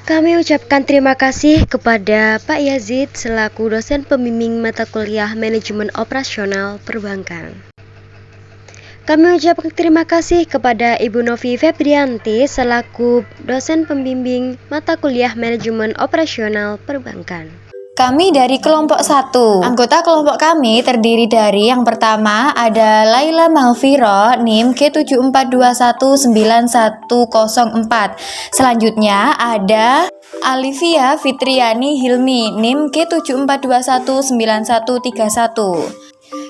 Kami ucapkan terima kasih kepada Pak Yazid selaku dosen pembimbing mata kuliah Manajemen Operasional Perbankan. Kami ucapkan terima kasih kepada Ibu Novi Febrianti selaku dosen pembimbing mata kuliah Manajemen Operasional Perbankan. Kami dari kelompok 1. Anggota kelompok kami terdiri dari yang pertama ada Laila Malviro NIM K74219104. Selanjutnya ada Alivia Fitriani Hilmi NIM K74219131.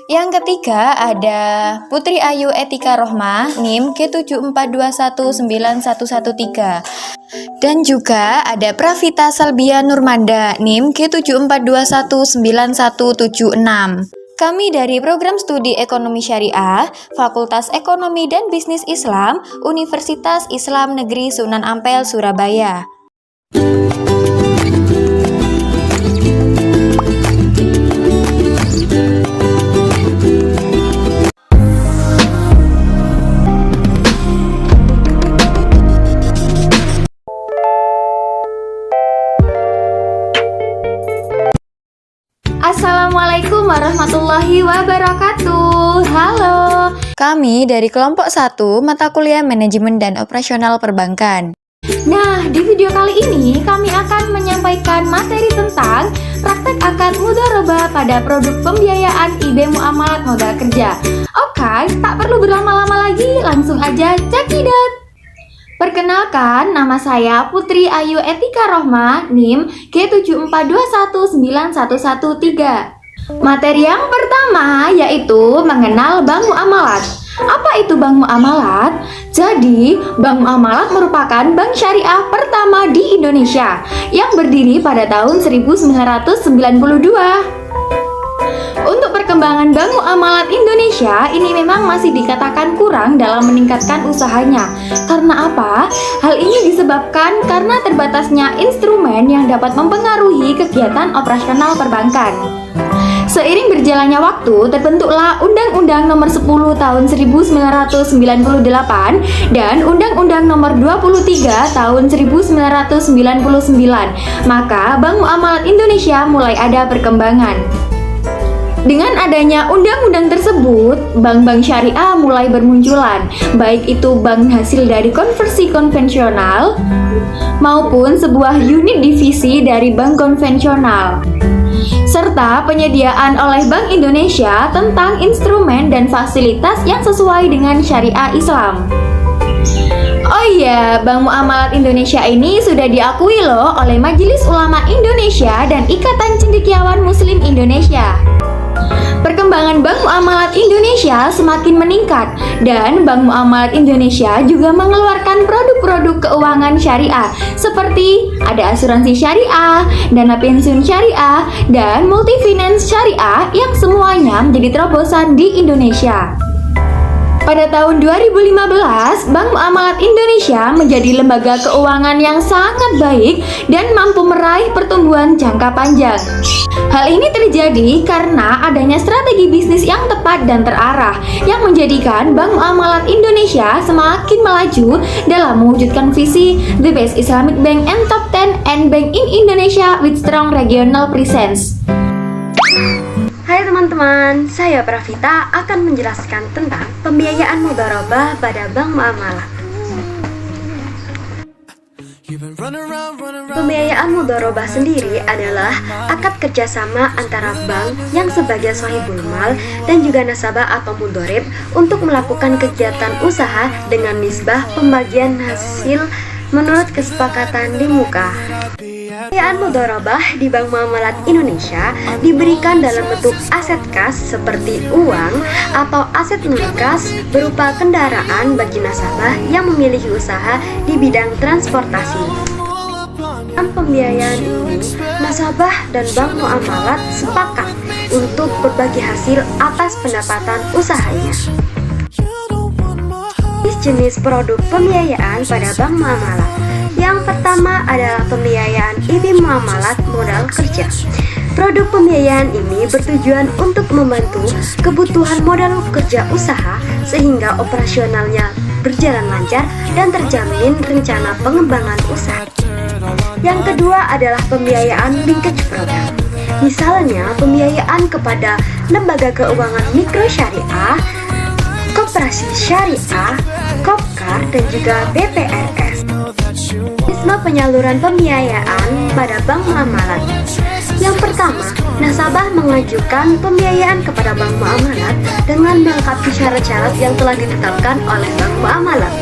Yang ketiga ada Putri Ayu Etika Rohma NIM K74219113. Dan juga ada Pravita Salbia Nurmanda NIM K74219176. Kami dari Program Studi Ekonomi Syariah, Fakultas Ekonomi dan Bisnis Islam, Universitas Islam Negeri Sunan Ampel, Surabaya. Assalamualaikum warahmatullahi wabarakatuh. Halo. Kami dari kelompok 1 mata kuliah Manajemen dan Operasional Perbankan. Nah, di video kali ini kami akan menyampaikan materi tentang praktek akad mudharabah pada produk pembiayaan IB Muamalat Modal Kerja. Oke, tak perlu berlama-lama lagi, langsung aja cekidot. Perkenalkan, nama saya Putri Ayu Etika Rohma, NIM K74219113. Materi yang pertama yaitu mengenal Bank Muamalat. Apa itu Bank Muamalat? Jadi, Bank Muamalat merupakan bank syariah pertama di Indonesia yang berdiri pada tahun 1992. Untuk perkembangan Bank Muamalat Indonesia ini memang masih dikatakan kurang dalam meningkatkan usahanya. Karena apa? Hal ini disebabkan karena terbatasnya instrumen yang dapat mempengaruhi kegiatan operasional perbankan. Seiring berjalannya waktu, terbentuklah Undang-Undang Nomor 10 Tahun 1998 dan Undang-Undang Nomor 23 Tahun 1999. Maka Bank Muamalat Indonesia mulai ada perkembangan. Dengan adanya undang-undang tersebut, bank-bank syariah mulai bermunculan, baik itu bank hasil dari konversi konvensional maupun sebuah unit divisi dari bank konvensional, serta penyediaan oleh Bank Indonesia tentang instrumen dan fasilitas yang sesuai dengan syariah Islam. Oh iya, Bank Muamalat Indonesia ini sudah diakui loh oleh Majelis Ulama Indonesia dan Ikatan Cendekiawan Muslim Indonesia. Perkembangan Bank Muamalat Indonesia semakin meningkat dan Bank Muamalat Indonesia juga mengeluarkan produk-produk keuangan syariah seperti ada asuransi syariah, dana pensiun syariah, dan multifinance syariah yang semuanya menjadi terobosan di Indonesia. Pada tahun 2015, Bank Muamalat Indonesia menjadi lembaga keuangan yang sangat baik dan mampu meraih pertumbuhan jangka panjang. Hal ini terjadi karena adanya strategi bisnis yang tepat dan terarah yang menjadikan Bank Muamalat Indonesia semakin melaju dalam mewujudkan visi The Best Islamic Bank and Top 10 and Bank in Indonesia with strong regional presence. Hai teman-teman, saya Pravita akan menjelaskan tentang pembiayaan mudharabah pada Bank Muamalat. Pembiayaan mudharabah sendiri adalah akad kerjasama antara bank yang sebagai sahibul mal dan juga nasabah atau mudharib untuk melakukan kegiatan usaha dengan nisbah pembagian hasil menurut kesepakatan di muka. Pembiayaan mudharabah di Bank Muamalat Indonesia diberikan dalam bentuk aset kas seperti uang atau aset non-kas berupa kendaraan bagi nasabah yang memiliki usaha di bidang transportasi. Dalam pembiayaan ini, nasabah dan Bank Muamalat sepakat untuk berbagi hasil atas pendapatan usahanya. Jenis produk pembiayaan pada Bank Muamalat. Yang pertama adalah pembiayaan IB Muamalat Modal Kerja. Produk pembiayaan ini bertujuan untuk membantu kebutuhan modal kerja usaha sehingga operasionalnya berjalan lancar dan terjamin rencana pengembangan usaha. Yang kedua adalah pembiayaan linkage program. Misalnya pembiayaan kepada lembaga keuangan mikro syariah, koperasi syariah, Kopkar, dan juga BPRS. Mekanisme penyaluran pembiayaan pada bank muamalat. Yang pertama, nasabah mengajukan pembiayaan kepada bank muamalat dengan melengkapi syarat-syarat yang telah ditetapkan oleh bank muamalat.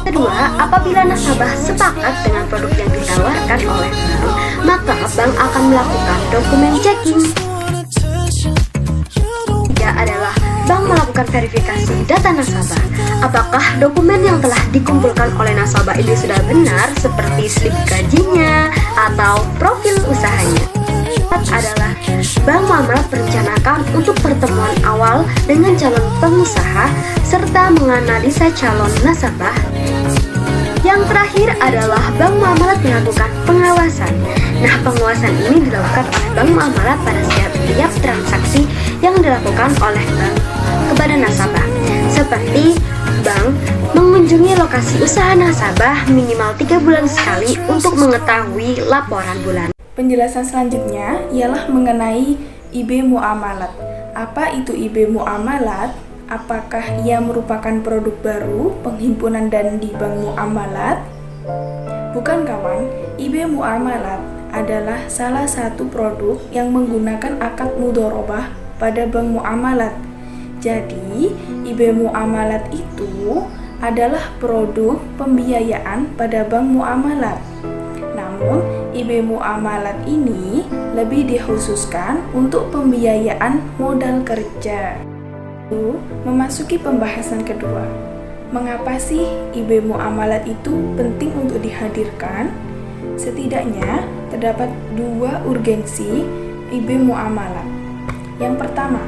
Kedua, apabila nasabah sepakat dengan produk yang ditawarkan oleh bank, maka bank akan melakukan dokumen checking. Ketiga adalah bank melakukan verifikasi data nasabah. Apakah dokumen yang telah dikumpulkan oleh nasabah ini sudah benar, seperti slip gajinya atau profil usahanya. Keempat adalah bank muamalat merencanakan untuk pertemuan awal dengan calon pengusaha serta menganalisa calon nasabah. Yang terakhir adalah bank muamalat melakukan pengawasan. Nah, pengawasan ini dilakukan oleh bank muamalat pada setiap transaksi yang dilakukan oleh bank kepada nasabah. Seperti bank mengunjungi lokasi usaha nasabah minimal 3 bulan sekali untuk mengetahui laporan bulan. Penjelasan selanjutnya ialah mengenai IB Muamalat. Apa itu IB Muamalat? Apakah ia merupakan produk baru penghimpunan dana di bank muamalat? Bukan kawan, IB Muamalat adalah salah satu produk yang menggunakan akad mudharabah pada bank muamalat. Jadi, IB Muamalat itu adalah produk pembiayaan pada bank muamalat. Namun, IB Muamalat ini lebih dikhususkan untuk pembiayaan modal kerja. Lalu, memasuki pembahasan kedua. Mengapa sih IB Muamalat itu penting untuk dihadirkan? Setidaknya terdapat 2 urgensi IB Muamalat. Yang pertama,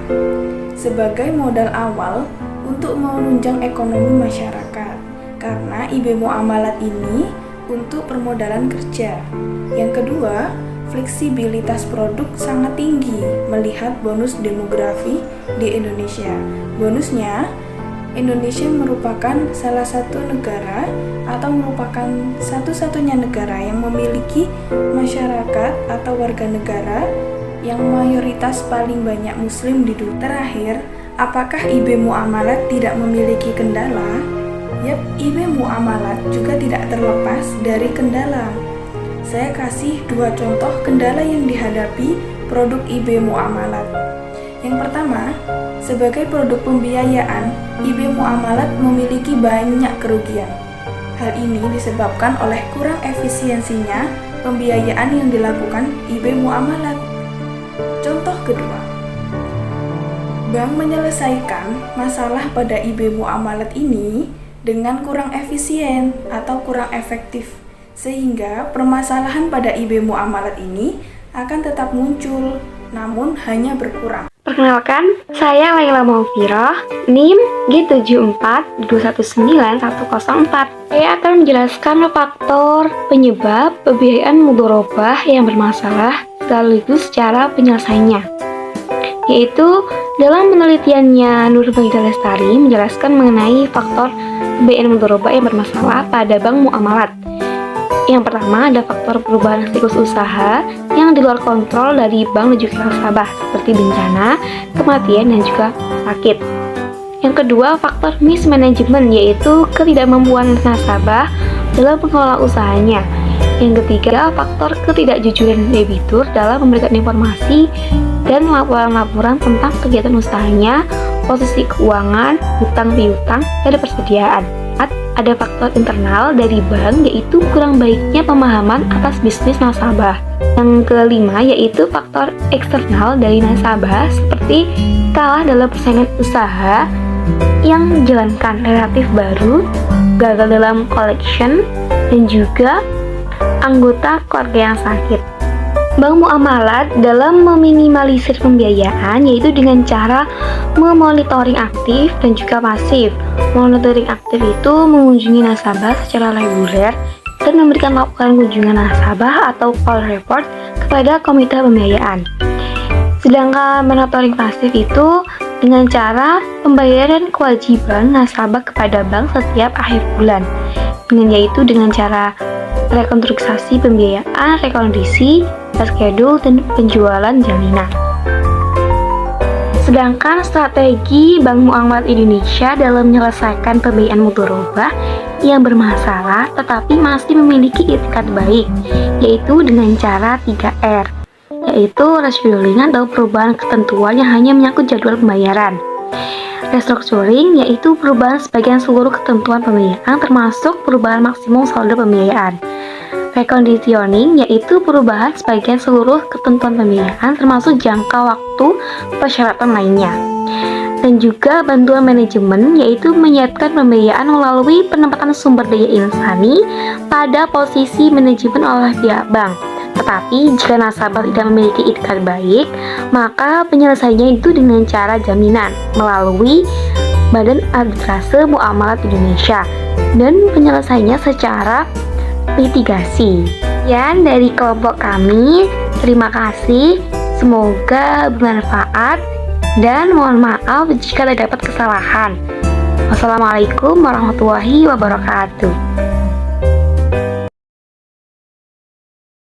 sebagai modal awal untuk menunjang ekonomi masyarakat, karena IB Muamalat ini untuk permodalan kerja. Yang kedua, fleksibilitas produk sangat tinggi melihat bonus demografi di Indonesia. Bonusnya, Indonesia merupakan salah satu negara atau merupakan satu-satunya negara yang memiliki masyarakat atau warga negara yang mayoritas paling banyak muslim di dunia. Terakhir, apakah IB Muamalat tidak memiliki kendala? Yap, IB Muamalat juga tidak terlepas dari kendala. Saya kasih 2 contoh kendala yang dihadapi produk IB Muamalat. Yang pertama, sebagai produk pembiayaan, IB Muamalat memiliki banyak kerugian. Hal ini disebabkan oleh kurang efisiensinya pembiayaan yang dilakukan IB Muamalat. Contoh kedua, bank menyelesaikan masalah pada IB Muamalat ini dengan kurang efisien atau kurang efektif, sehingga permasalahan pada IB Muamalat ini akan tetap muncul, namun hanya berkurang. Perkenalkan, saya Laila Maufirah, NIM G74219104. Saya akan menjelaskan faktor penyebab pembiayaan mudharabah yang bermasalah sekaligus cara penyelesaiannya. Yaitu dalam penelitiannya Nur Bagita Lestari menjelaskan mengenai faktor pembiayaan mudharabah yang bermasalah pada bank muamalat. Yang pertama ada faktor perubahan siklus usaha yang di luar kontrol dari bank dan juga nasabah seperti bencana, kematian, dan juga sakit. Yang kedua faktor mismanagement yaitu ketidakmampuan nasabah dalam mengelola usahanya. Yang ketiga faktor ketidakjujuran debitur dalam memberikan informasi dan laporan-laporan tentang kegiatan usahanya, posisi keuangan, hutang piutang, dan persediaan. Ada faktor internal dari bank yaitu kurang baiknya pemahaman atas bisnis nasabah. Yang kelima yaitu faktor eksternal dari nasabah seperti kalah dalam persaingan usaha yang dijalankan relatif baru, gagal dalam collection, dan juga anggota keluarga yang sakit. Bank muamalat dalam meminimalisir pembiayaan yaitu dengan cara memonitoring aktif dan juga pasif. Monitoring aktif itu mengunjungi nasabah secara reguler dan memberikan laporan kunjungan nasabah atau call report kepada komite pembiayaan. Sedangkan monitoring pasif itu dengan cara pembayaran kewajiban nasabah kepada bank setiap akhir bulan, yaitu dengan cara rekonstruksi pembiayaan, rekondisi, reschedule, dan penjualan jaminan. Sedangkan strategi Bank Muamalat Indonesia dalam menyelesaikan pembiayaan mudharabah yang bermasalah tetapi masih memiliki itikat baik, yaitu dengan cara 3R, yaitu rescheduling atau perubahan ketentuan yang hanya menyangkut jadwal pembayaran, restructuring yaitu perubahan sebagian seluruh ketentuan pembiayaan termasuk perubahan maksimum saldo pembiayaan, reconditioning yaitu perubahan sebagian seluruh ketentuan pembiayaan termasuk jangka waktu persyaratan lainnya, dan juga bantuan manajemen yaitu menyiapkan pembiayaan melalui penempatan sumber daya insani pada posisi manajemen oleh pihak bank. Tetapi jika nasabah tidak memiliki itikat baik, maka penyelesaiannya itu dengan cara jaminan melalui Badan Arbitrase Muamalat Indonesia dan penyelesaiannya secara litigasi. Sekian dari kelompok kami. Terima kasih. Semoga bermanfaat dan mohon maaf jika terdapat kesalahan. Wassalamualaikum warahmatullahi wabarakatuh.